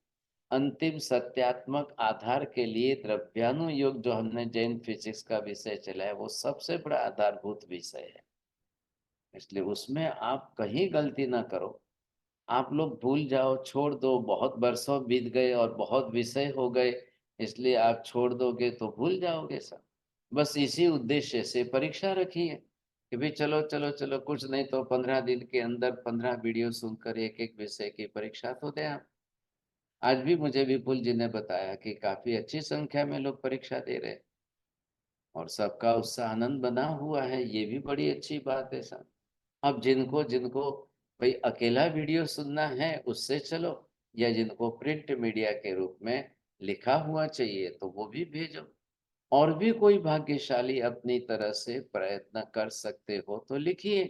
अंतिम सत्यात्मक आधार के लिए द्रव्यानुयोग जो हमने जैन फिजिक्स का विषय चला है, वो सबसे बड़ा आधारभूत विषय है, इसलिए उसमें आप कहीं गलती ना करो। आप लोग भूल जाओ, छोड़ दो, बहुत बरसों बीत गए और बहुत विषय हो गए, इसलिए आप छोड़ दोगे तो भूल जाओगे सब। बस इसी उद्देश्य से परीक्षा रखिए कि भाई चलो चलो चलो, कुछ नहीं तो 15 दिन के अंदर 15 वीडियो सुनकर एक एक विषय की परीक्षा तो दें आप। आज भी मुझे विपुल जी ने बताया कि काफी अच्छी संख्या में लोग परीक्षा दे रहे हैं और सबका उत्साह आनंद बना हुआ है, ये भी बड़ी अच्छी बात है सर। अब जिनको जिनको भाई अकेला वीडियो सुनना है उससे चलो, या जिनको प्रिंट मीडिया के रूप में लिखा हुआ चाहिए तो वो भी भेजो। और भी कोई भाग्यशाली अपनी तरह से प्रयत्न कर सकते हो तो लिखिए।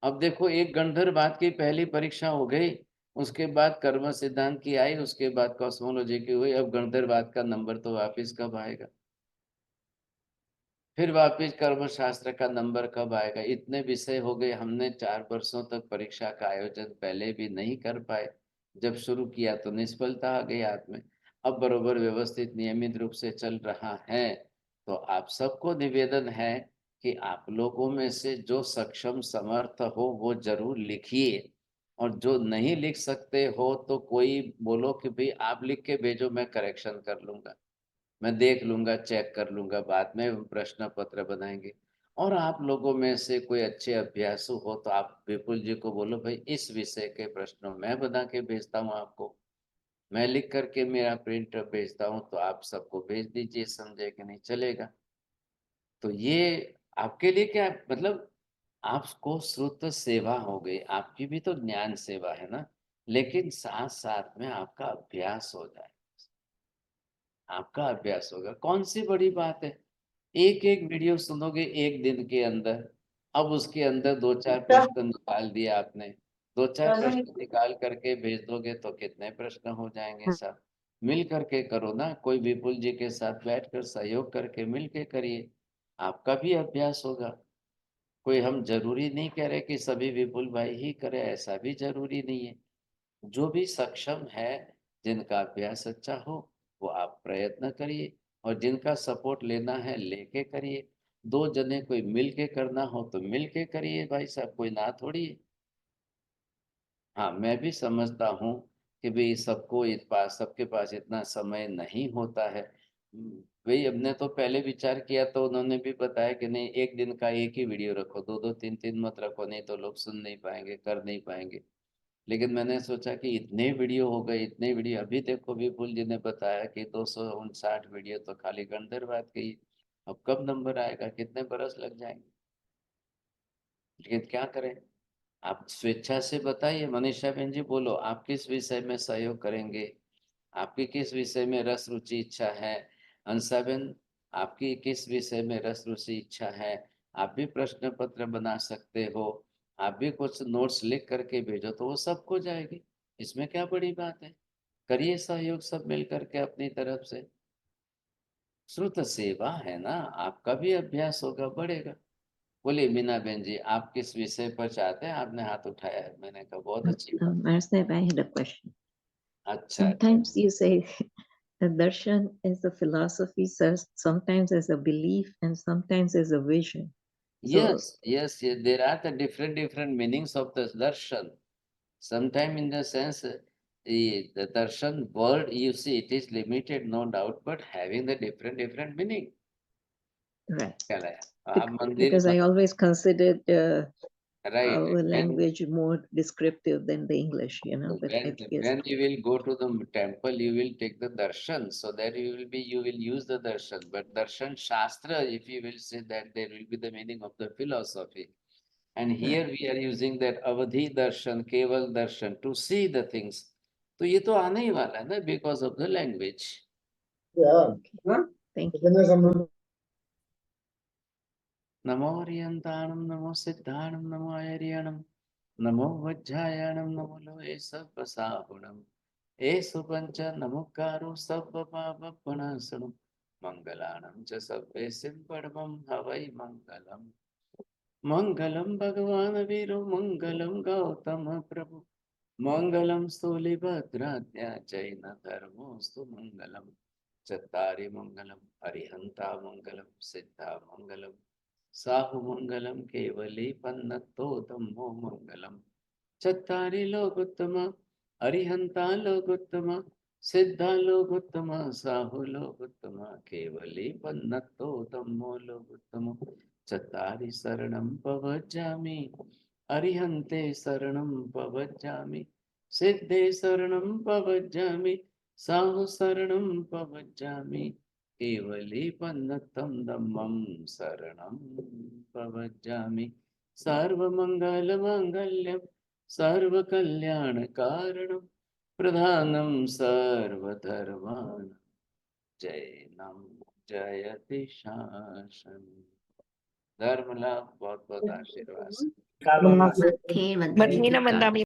अब देखो, एक गंधर्वाद की पहली परीक्षा हो गई, उसके बाद कर्म सिद्धांत की आई, उसके बाद कॉस्मोलॉजी की हुई, अब गंधर्वाद का नंबर तो वापिस कब आएगा? फिर वापिस कर्म शास्त्र का नंबर कब आएगा? इतने विषय हो गए, हमने 4 वर्षों तक परीक्षा का आयोजन पहले भी नहीं कर पाए। जब शुरू किया तो निष्फलता आ गई हाथ में। अब बरोबर व्यवस्थित नियमित रूप से चल रहा है। तो आप सबको निवेदन है कि आप लोगों में से जो सक्षम समर्थ हो वो जरूर लिखिए, और जो नहीं लिख सकते हो तो कोई बोलो कि भाई आप लिख के भेजो, मैं करेक्शन कर लूंगा, मैं देख लूंगा, चेक कर लूंगा, बाद में प्रश्न पत्र बनाएंगे। और आप लोगों में से कोई अच्छे अभ्यासु हो तो आप विपुल जी को बोलो, भाई इस विषय के प्रश्न मैं बना के भेजता हूँ आपको, मैं लिख करके मेरा प्रिंट भेजता हूँ, तो आप सबको भेज दीजिए, समझे कि नहीं? चलेगा? तो ये आपके लिए क्या मतलब, आपको श्रुत सेवा हो गई, आपकी भी तो ज्ञान सेवा है ना, लेकिन साथ साथ में आपका अभ्यास हो जाए, आपका अभ्यास होगा। कौन सी बड़ी बात है, एक एक वीडियो सुनोगे एक दिन के अंदर, अब उसके अंदर 2-4 प्रश्न निकाल दिए आपने, 2-4 प्रश्न निकाल करके भेज दोगे तो कितने प्रश्न हो जाएंगे साहब? मिल करके करो ना, कोई विपुल जी के साथ बैठकर सहयोग करके मिल के करिए, आपका भी अभ्यास होगा। कोई हम जरूरी नहीं कह रहे कि सभी विपुल भाई ही करे, ऐसा भी जरूरी नहीं है। जो भी सक्षम है, जिनका अभ्यास अच्छा हो, वो आप प्रयत्न करिए, और जिनका सपोर्ट लेना है लेके करिए। 2 जने कोई मिल के करना हो तो मिल के करिए भाई साहब, कोई ना थोड़ी है। हाँ, मैं भी समझता हूँ कि भाई सबके पास इतना समय नहीं होता है। भाई हमने तो पहले विचार किया तो उन्होंने भी बताया कि नहीं, एक दिन का एक ही वीडियो रखो, 2-2 3-3 मत रखो, नहीं तो लोग सुन नहीं पाएंगे, कर नहीं पाएंगे। लेकिन मैंने सोचा कि इतने वीडियो हो गए, इतने वीडियो, अभी देखो विपुल जी ने बताया कि 259 वीडियो तो खाली गंधर्वाद के ही। अब कब नंबर आएगा, कितने बरस लग जाएंगे? लेकिन क्या करें, आप स्वेच्छा से बताइए। मनीषा बहन जी बोलो, आप किस विषय में सहयोग करेंगे? आपकी किस विषय में रस रुचि इच्छा है? हंसा बहन, आपकी किस विषय में रस रुचि इच्छा है? आप भी प्रश्न पत्र बना सकते हो, आप भी कुछ नोट्स लिख करके भेजो तो वो सबको जाएगी, इसमें क्या बड़ी बात है? करिए सहयोग सब मिल करके अपनी तरफ से, श्रुत सेवा है ना, आपका भी अभ्यास होगा, बढ़ेगा। बोलिए मीना बहन जी, आप किस विषय पर चाहते हैं? आपने हाथ उठाया है, मैंने कहा बहुत अच्छी बात। Marsdev, I had a question. अच्छा, Sometimes you say that darshan is a philosophy, sometimes as a belief, and sometimes as a vision. yes, there are the different meanings of the darshan. Sometime in the sense, the darshan word, you see, it is limited, no doubt, but having the different meaning. Right. कहलाया। आप मंदिर Because I always considered right our when language more descriptive than the English, you know, but I guess when you will go to the temple, you will take the darshan, so that you will use the darshan. But darshan shastra, if you will say that, there will be the meaning of the philosophy. And here we are using that avadhi darshan, keval darshan to see the things. तो ये तो आने ही वाला है ना, because of the language. thank you. नमो हरियंताणं नमो सिद्धाणं नमो आयर्यणं नमो वज्रायणं नमो लोहे सर्वसाहुणं एषु पंच नमोकारो सर्वपापप्रणाशनं मंगलानं च सर्वेषां परमं हवै मंगलम् मंगलम भगवान वीरो मंगलम गौतम प्रभु मंगलम स्थूलिभद्राज्ञा जैन धर्मोस्तु मंगलम चत्तारि मंगलम अरिहंता मंगलम सिद्धा मंगलम साहु मंगलम केवली पन्नतो धम्मो मंगलम चत्तारि लोकोत्तम अरिहंता लोकोत्तम सिद्धा लोकोत्तम साहु लोकोत्तम केवली पन्नतो धम्मो लोकोत्तम चत्तारि शरणं पवज्जामि अरिहन्ते शरणं पवज्जामि सिद्धे शरणं पवज्जामि साहु शरणं पवज्जामि केवली पन्नतं धम्मं शरणं पवज्जामि सर्वमङ्गलमाङ्गल्यं सर्वकल्याणकारणं प्रधानं सर्वधर्माणां जैनं जयति शासनम्। धर्म लाभ बहुत बहुत आशीर्वाद। नमस्ते मधुमिना वंदामि